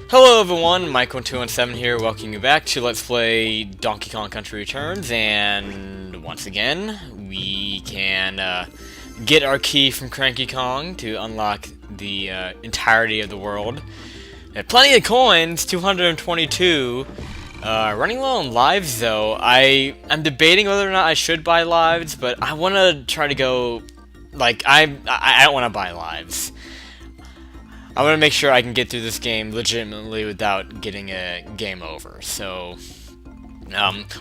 Hello everyone, Michael217 here, welcoming you back to Let's Play Donkey Kong Country Returns, and once again, we can get our key from Cranky Kong to unlock the entirety of the world. Plenty of coins, 222. Running low on lives though. I'm debating whether or not I should buy lives, but I want to try to go, like, I don't want to buy lives. I want to make sure I can get through this game legitimately without getting a game over. So,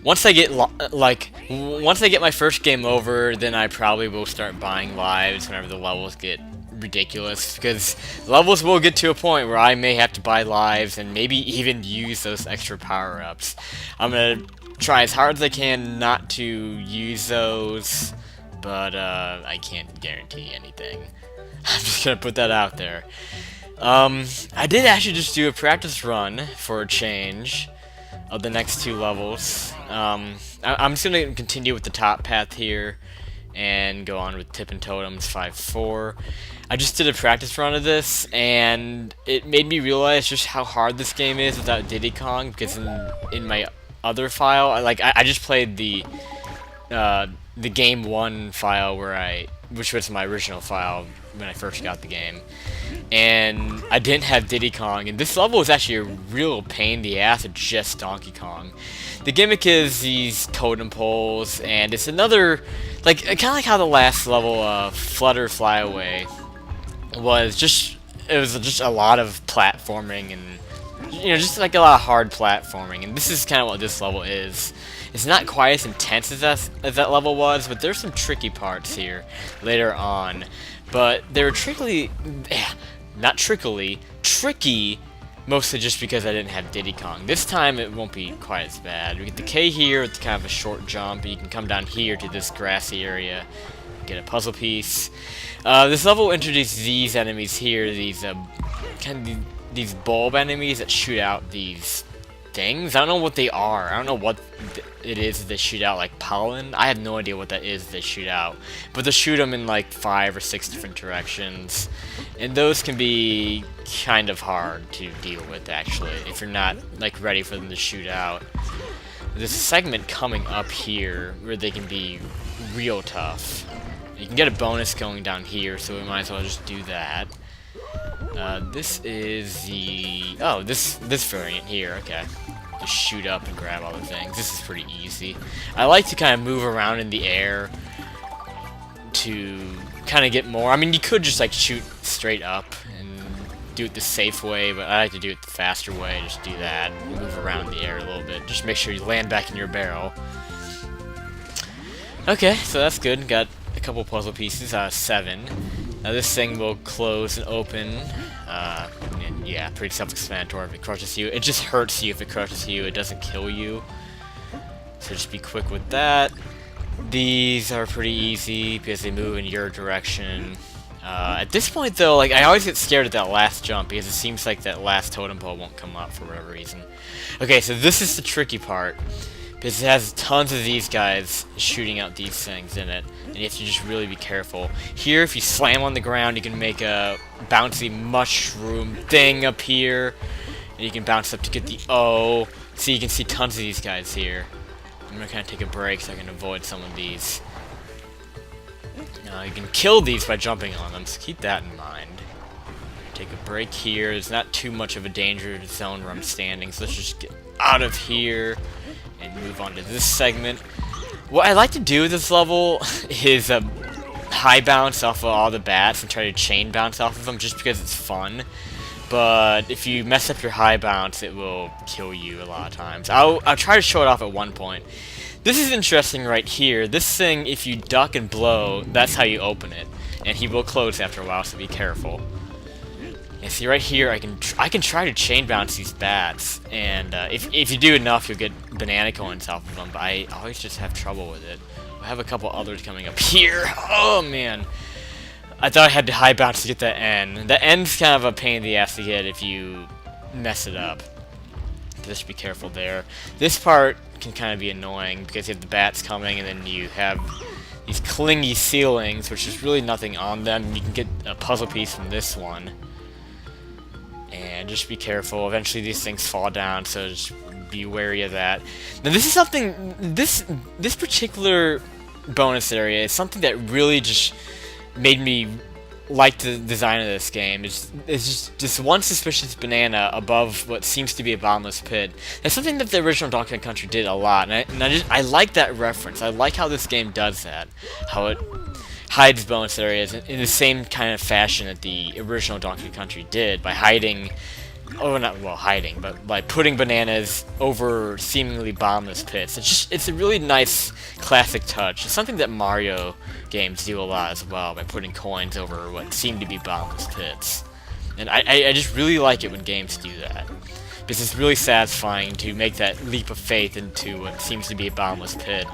once I get once I get my first game over, then I probably will start buying lives whenever the levels get ridiculous. Because levels will get to a point where I may have to buy lives and maybe even use those extra power-ups. I'm gonna try as hard as I can not to use those, but I can't guarantee anything. I'm just gonna put that out there. I did actually just do a practice run for a change of the next two levels. I'm just going to continue with the top path here and go on with Tippin Totems 5-4. I just did a practice run of this, and it made me realize just how hard this game is without Diddy Kong, because in my other file, I just played the game 1 file which was my original file when I first got the game, and I didn't have Diddy Kong, and this level is actually a real pain in the ass of just Donkey Kong. The gimmick is these totem poles, and it's another, kind of like how the last level, Flutter Flyaway, was just a lot of platforming and, just like a lot of hard platforming, and this is kind of what this level is. It's not quite as intense as that level was, but there's some tricky parts here later on. But they were tricky, mostly just because I didn't have Diddy Kong. This time it won't be quite as bad. We get the K here with kind of a short jump, and you can come down here to this grassy area, get a puzzle piece. This level introduced these enemies here, these these bulb enemies that shoot out these things. I don't know what they are. I don't know what it is that they shoot out, like pollen. I have no idea what that is they shoot out. But they shoot them in like 5 or 6 different directions. And those can be kind of hard to deal with, actually, if you're not ready for them to shoot out. There's a segment coming up here where they can be real tough. You can get a bonus going down here, so we might as well just do that. This is the... oh, this variant here, okay. Just shoot up and grab all the things. This is pretty easy. I like to kind of move around in the air to kind of get more... I mean, you could just, shoot straight up and do it the safe way, but I like to do it the faster way. Just do that, move around the air a little bit. Just make sure you land back in your barrel. Okay, so that's good. Got a couple puzzle pieces out of 7. Now this thing will close and open, and yeah, pretty self-explanatory if it crushes you. It just hurts you if it crushes you, it doesn't kill you. So just be quick with that. These are pretty easy because they move in your direction. At this point though, I always get scared at that last jump because it seems like that last totem pole won't come up for whatever reason. Okay, so this is the tricky part, because it has tons of these guys shooting out these things in it, and you have to just really be careful. Here, if you slam on the ground, you can make a bouncy mushroom thing up here, and you can bounce up to get the O. So you can see tons of these guys here. I'm gonna kind of take a break so I can avoid some of these. Now, you can kill these by jumping on them, so keep that in mind. Take a break here. There's not too much of a danger zone where I'm standing, so let's just get out of here and move on to this segment. What I like to do with this level is high bounce off of all the bats and try to chain bounce off of them just because it's fun. But if you mess up your high bounce, it will kill you a lot of times. I'll try to show it off at one point. This is interesting right here. This thing, if you duck and blow, that's how you open it. And he will close after a while, so be careful. And see right here, I can try to chain bounce these bats, and if you do enough, you'll get banana coins off of them. But I always just have trouble with it. I have a couple others coming up here. Oh man, I thought I had to high bounce to get that N. The N's kind of a pain in the ass to get if you mess it up. Just be careful there. This part can kind of be annoying because you have the bats coming, and then you have these clingy ceilings, which is really nothing on them. You can get a puzzle piece from this one. And just be careful. Eventually these things fall down, so just be wary of that. Now this is something, this particular bonus area is something that really just made me like the design of this game. It's just one suspicious banana above what seems to be a bottomless pit. That's something that the original Donkey Kong Country did a lot, and I like that reference. I like how this game does that, how it hides bonus areas in the same kind of fashion that the original Donkey Kong Country did, by hiding, oh, not, well, hiding, but by putting bananas over seemingly bottomless pits. It's a really nice classic touch. It's something that Mario games do a lot as well, by putting coins over what seem to be bottomless pits. And I just really like it when games do that, because it's really satisfying to make that leap of faith into what seems to be a bottomless pit,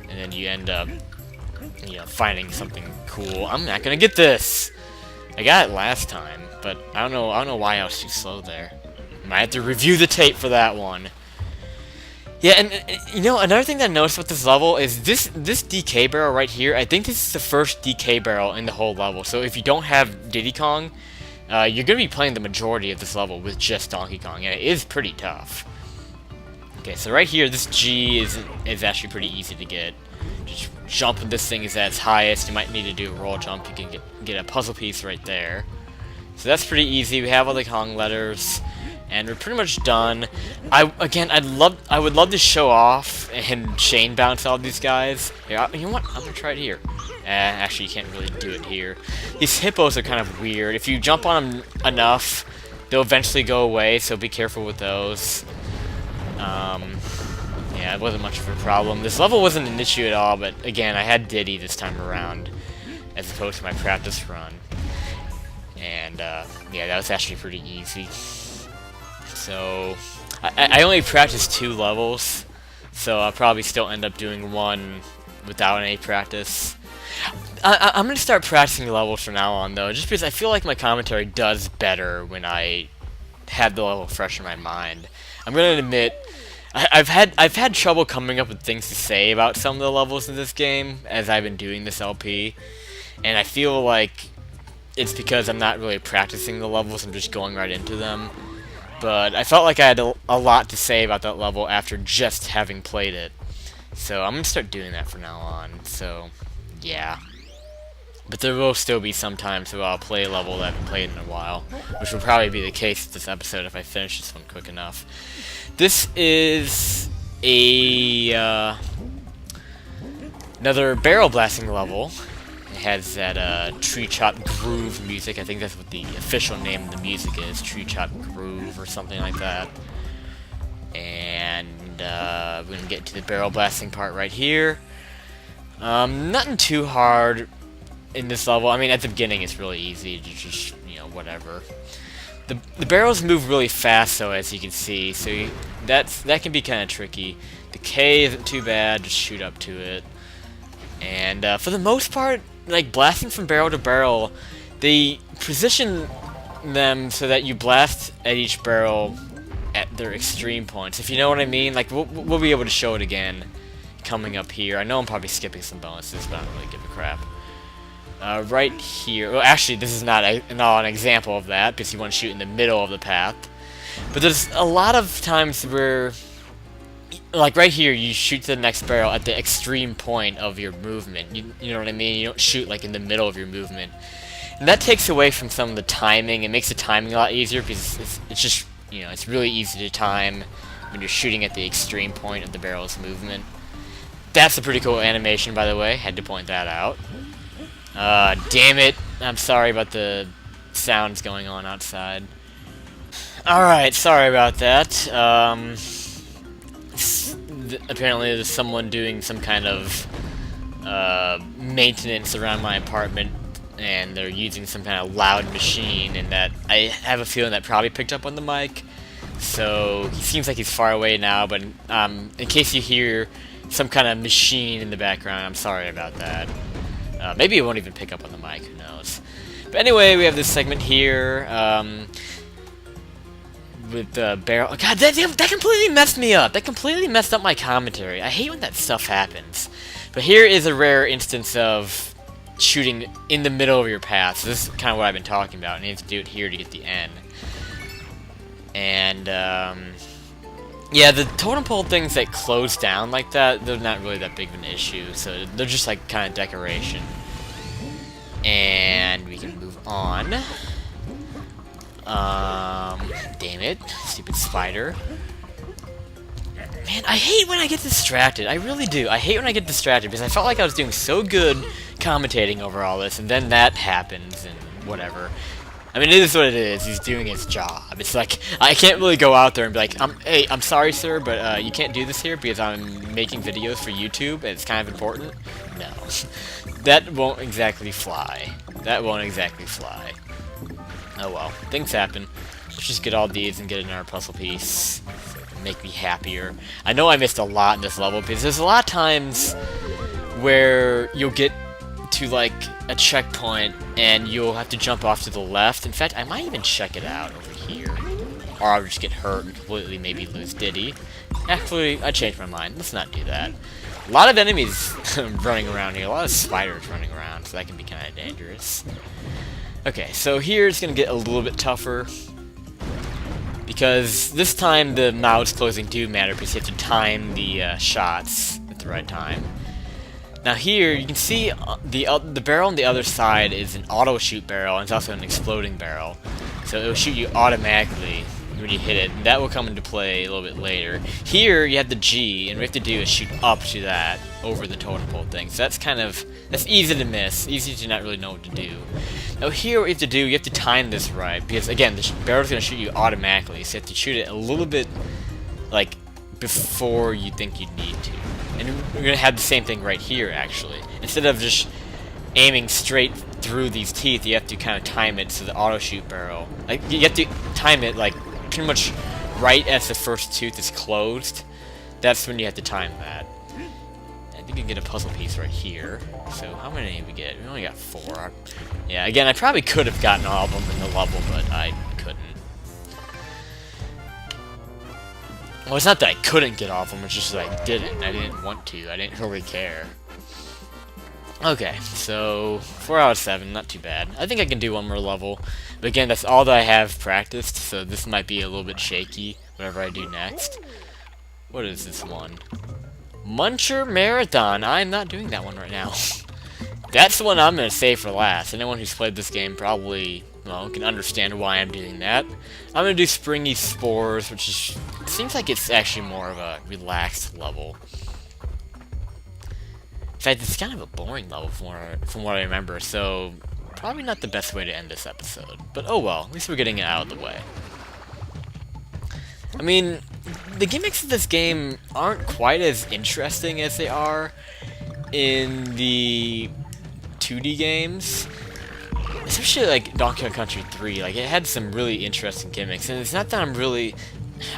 and then you end up, you know, finding something cool. I'm not gonna get this! I got it last time, but I don't know why I was too slow there. Might have to review the tape for that one. Yeah, and you know, another thing that I noticed with this level is this DK barrel right here. I think this is the first DK barrel in the whole level. So if you don't have Diddy Kong, you're gonna be playing the majority of this level with just Donkey Kong, and it is pretty tough. Okay, so right here, this G is actually pretty easy to get. Just jump when this thing is at its highest. You might need to do a roll jump. You can get a puzzle piece right there. So that's pretty easy. We have all the Kong letters, and we're pretty much done. I would love to show off and chain bounce all these guys. Here, you know what? I'm gonna try it here. Actually, you can't really do it here. These hippos are kind of weird. If you jump on them enough, they'll eventually go away. So be careful with those. Yeah, it wasn't much of a problem. This level wasn't an issue at all, but again, I had Diddy this time around, as opposed to my practice run. And, yeah, that was actually pretty easy. So, I only practiced 2 levels, so I'll probably still end up doing one without any practice. I'm going to start practicing levels from now on, though, just because I feel like my commentary does better when I have the level fresh in my mind. I'm going to admit, I've had trouble coming up with things to say about some of the levels in this game as I've been doing this LP, and I feel like it's because I'm not really practicing the levels, I'm just going right into them. But I felt like I had a lot to say about that level after just having played it, so I'm gonna start doing that from now on. So yeah, but there will still be some times where I'll play a level that I haven't played in a while, which will probably be the case with this episode if I finish this one quick enough. This is another barrel blasting level. It has that tree chop groove music. I think that's what the official name of the music is, tree chop groove or something like that. And we're gonna get to the barrel blasting part right here. Nothing too hard in this level. I mean, at the beginning it's really easy to just, you know, whatever. The barrels move really fast, though, as you can see, so that can be kind of tricky. The K isn't too bad, just shoot up to it. And for the most part, like, blasting from barrel to barrel, they position them so that you blast at each barrel at their extreme points, if you know what I mean. Like, we'll be able to show it again coming up here. I know I'm probably skipping some bonuses, but I don't really give a crap. Right here, well, actually, this is not an example of that, because you want to shoot in the middle of the path. But there's a lot of times where, like right here, you shoot to the next barrel at the extreme point of your movement. You know what I mean? You don't shoot, like, in the middle of your movement. And that takes away from some of the timing. It makes the timing a lot easier, because it's just, you know, it's really easy to time when you're shooting at the extreme point of the barrel's movement. That's a pretty cool animation, by the way. Had to point that out. Damn it. I'm sorry about the sounds going on outside. Alright, sorry about that. Apparently there's someone doing some kind of maintenance around my apartment, and they're using some kind of loud machine, and that I have a feeling that probably picked up on the mic. So he seems like he's far away now, but in case you hear some kind of machine in the background, I'm sorry about that. Maybe it won't even pick up on the mic, who knows. But anyway, we have this segment here, with the barrel. Oh, God, that completely messed me up. That completely messed up my commentary. I hate when that stuff happens. But here is a rare instance of shooting in the middle of your path. So this is kind of what I've been talking about. I need to do it here to get the N. And, yeah, the totem pole things that close down like that, they're not really that big of an issue, so they're just like kind of decoration. And we can move on. Damn it, stupid spider. Man, I hate when I get distracted. I really do. I hate when I get distracted because I felt like I was doing so good commentating over all this, and then that happens and whatever. I mean, it is what it is. He's doing his job. It's like, I can't really go out there and be like, hey, I'm sorry, sir, but you can't do this here because I'm making videos for YouTube and it's kind of important. No. That won't exactly fly. That won't exactly fly. Oh well. Things happen. Let's just get all these and get another puzzle piece. So it can make me happier. I know I missed a lot in this level because there's a lot of times where you'll get to like a checkpoint and you'll have to jump off to the left. In fact, I might even check it out over here. Or I'll just get hurt and completely maybe lose Diddy. Actually, I changed my mind. Let's not do that. A lot of enemies running around here. A lot of spiders running around, so that can be kind of dangerous. Okay, so here it's going to get a little bit tougher. Because this time the mouths closing do matter because you have to time the shots at the right time. Now here, you can see the barrel on the other side is an auto-shoot barrel, and it's also an exploding barrel. So it will shoot you automatically when you hit it, and that will come into play a little bit later. Here, you have the G, and what we have to do is shoot up to that, over the totem pole thing. So that's easy to miss, easy to not really know what to do. Now here, what you have to do, you have to time this right, because again, the barrel's going to shoot you automatically, so you have to shoot it a little bit, like, before you think you need to. And we're going to have the same thing right here, actually. Instead of just aiming straight through these teeth, you have to kind of time it to the auto-shoot barrel. Like, you have to time it, like, pretty much right as the first tooth is closed. That's when you have to time that. I think you can get a puzzle piece right here. So, how many did we get? We only got 4. Yeah, again, I probably could have gotten all of them in the level, but I couldn't. Well, it's not that I couldn't get all of them, it's just that I didn't. I didn't want to. I didn't really care. Okay, so 4 out of 7, not too bad. I think I can do one more level. But again, that's all that I have practiced, so this might be a little bit shaky, whatever I do next. What is this one? Muncher Marathon. I'm not doing that one right now. That's the one I'm going to save for last. Anyone who's played this game probably, well, can understand why I'm doing that. I'm going to do Springy Spores, which is, seems like it's actually more of a relaxed level. In fact, it's kind of a boring level from what I remember, so probably not the best way to end this episode. But oh well, at least we're getting it out of the way. I mean, the gimmicks of this game aren't quite as interesting as they are in the 2D games. Especially like Donkey Kong Country 3, like it had some really interesting gimmicks, and it's not that I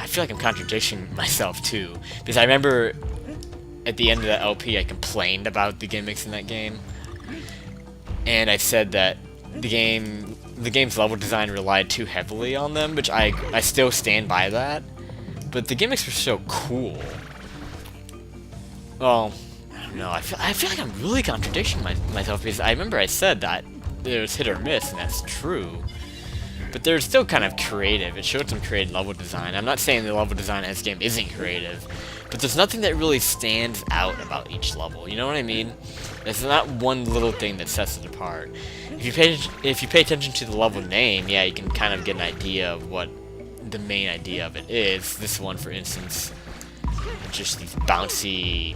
feel like I'm contradicting myself too, because I remember at the end of the LP I complained about the gimmicks in that game, and I said that the game's level design relied too heavily on them, which I still stand by that, but the gimmicks were so cool. Well, I don't know, I feel like I'm really contradicting myself, because I remember I said that there's hit or miss, and that's true. But they're still kind of creative. It showed some creative level design. I'm not saying the level design in this game isn't creative, but there's nothing that really stands out about each level. You know what I mean? There's not one little thing that sets it apart. If you pay attention to the level name, yeah, you can kind of get an idea of what the main idea of it is. This one, for instance, just these bouncy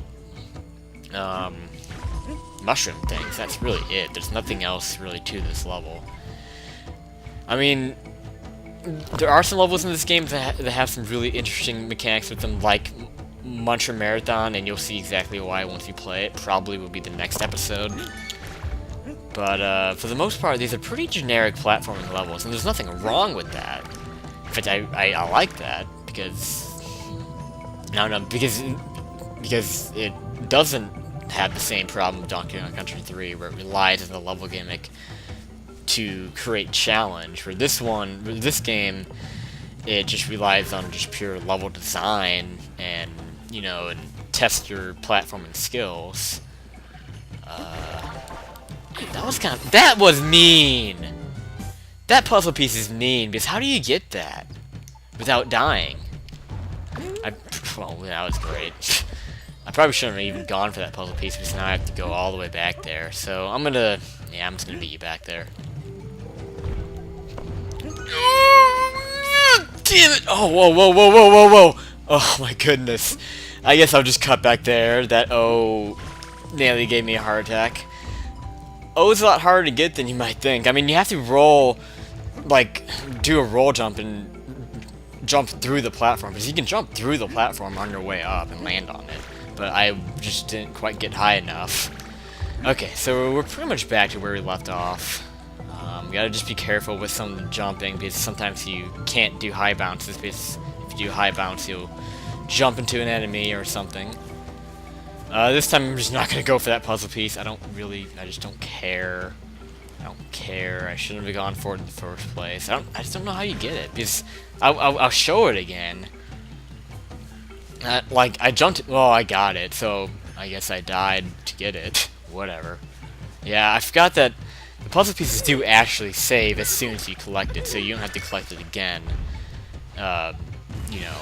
mushroom things. That's really it. There's nothing else really to this level. I mean, there are some levels in this game that have some really interesting mechanics with them, like Muncher Marathon, and you'll see exactly why once you play it. Probably will be the next episode. But for the most part, these are pretty generic platforming levels, and there's nothing wrong with that. In fact, I like that, because because it doesn't have the same problem with Donkey Kong Country 3, where it relies on the level gimmick to create challenge. For this game, it just relies on just pure level design and, you know, and test your platforming skills. That was mean! That puzzle piece is mean, because how do you get that? without dying. Well, that was great. I probably shouldn't have even gone for that puzzle piece because now I have to go all the way back there. So I'm just gonna beat you back there. Damn it! Oh, whoa, whoa, whoa, whoa, whoa, whoa! Oh my goodness. I guess I'll just cut back there. That O nearly gave me a heart attack. O is a lot harder to get than you might think. I mean, you have to roll, like, do a roll jump and jump through the platform, because you can jump through the platform on your way up and land on it. But I just didn't quite get high enough. Okay, so we're pretty much back to where we left off. You gotta just be careful with some of the jumping, because sometimes you can't do high bounces, because if you do high bounce, you'll jump into an enemy or something. This time I'm just not gonna go for that puzzle piece. I just don't care. I don't care. I shouldn't have gone for it in the first place. I just don't know how you get it, because I'll show it again. Like, I jumped, well, I got it, so I guess I died to get it. Whatever. Yeah, I forgot that the puzzle pieces do actually save as soon as you collect it, so you don't have to collect it again. You know,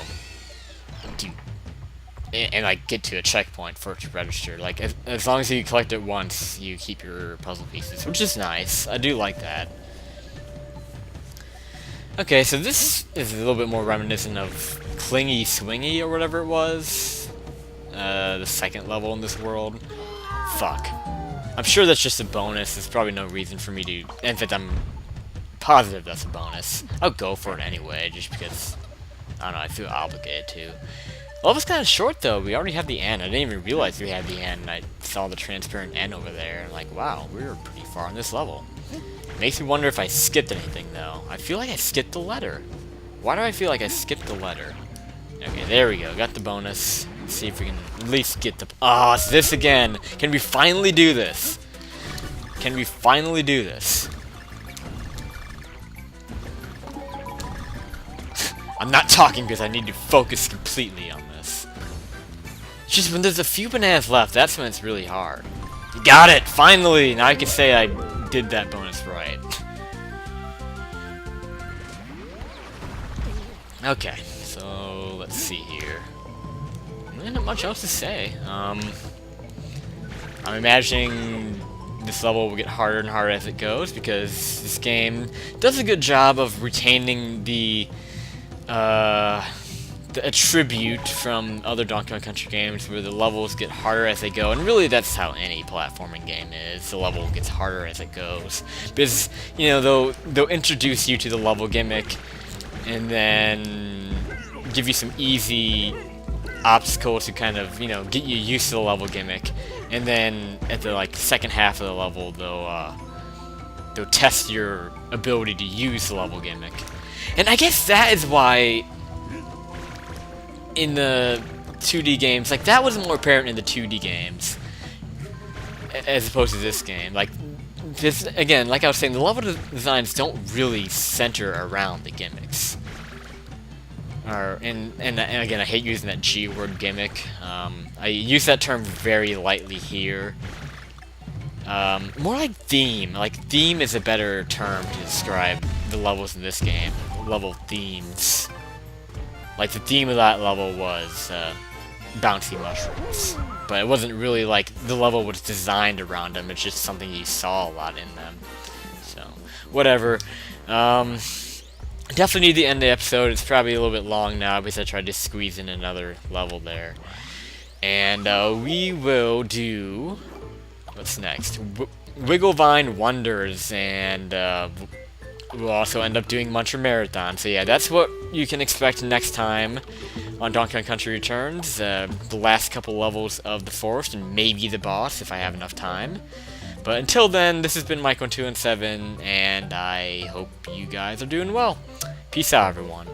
and like get to a checkpoint for it to register. Like, as long as you collect it once, you keep your puzzle pieces, which is nice. I do like that. Okay, so this is a little bit more reminiscent of Clingy Swingy or whatever it was. The second level in this world. Fuck. I'm sure that's just a bonus. There's probably no reason for me to... In fact, I'm positive that's a bonus. I'll go for it anyway, just because... I don't know, I feel obligated to. Level's kind of short, though. We already have the end. I didn't even realize we had the end, and I saw the transparent end over there. And I'm like, wow, we were pretty far on this level. Makes me wonder if I skipped anything, though. I feel like I skipped the letter. Why do I feel like I skipped the letter? Okay, there we go. Got the bonus. Let's see if we can at least get the... Oh, it's this again. Can we finally do this? Can we finally do this? I'm not talking because I need to focus completely on this. It's just when there's a few bananas left, that's when it's really hard. You got it! Finally! Now I can say I did that bonus right. Okay, so let's see here. Not much else to say. I'm imagining this level will get harder and harder as it goes, because this game does a good job of retaining the attribute from other Donkey Kong Country games, where the levels get harder as they go, and really that's how any platforming game is. The level gets harder as it goes, because, you know, they'll introduce you to the level gimmick, and then give you some easy obstacles to kind of, you know, get you used to the level gimmick, and then at the like second half of the level they'll test your ability to use the level gimmick. And I guess that is why in the 2D games, like, that was more apparent in the 2D games as opposed to this game. Like, this, again, like I was saying, the level designs don't really center around the gimmicks. And again, I hate using that G word, gimmick. I use that term very lightly here. More like theme. Like, theme is a better term to describe the levels in this game. Level themes. Like, the theme of that level was bouncy mushrooms. But it wasn't really like the level was designed around them. It's just something you saw a lot in them. So, whatever. Definitely need to end the episode. It's probably a little bit long now because I tried to squeeze in another level there. And we will do... What's next? Wigglevine Wonders, and we'll also end up doing Muncher Marathon. So yeah, that's what you can expect next time on Donkey Kong Country Returns. The last couple levels of the forest, and maybe the boss if I have enough time. But until then, this has been Mike 1217, and I hope you guys are doing well. Peace out, everyone.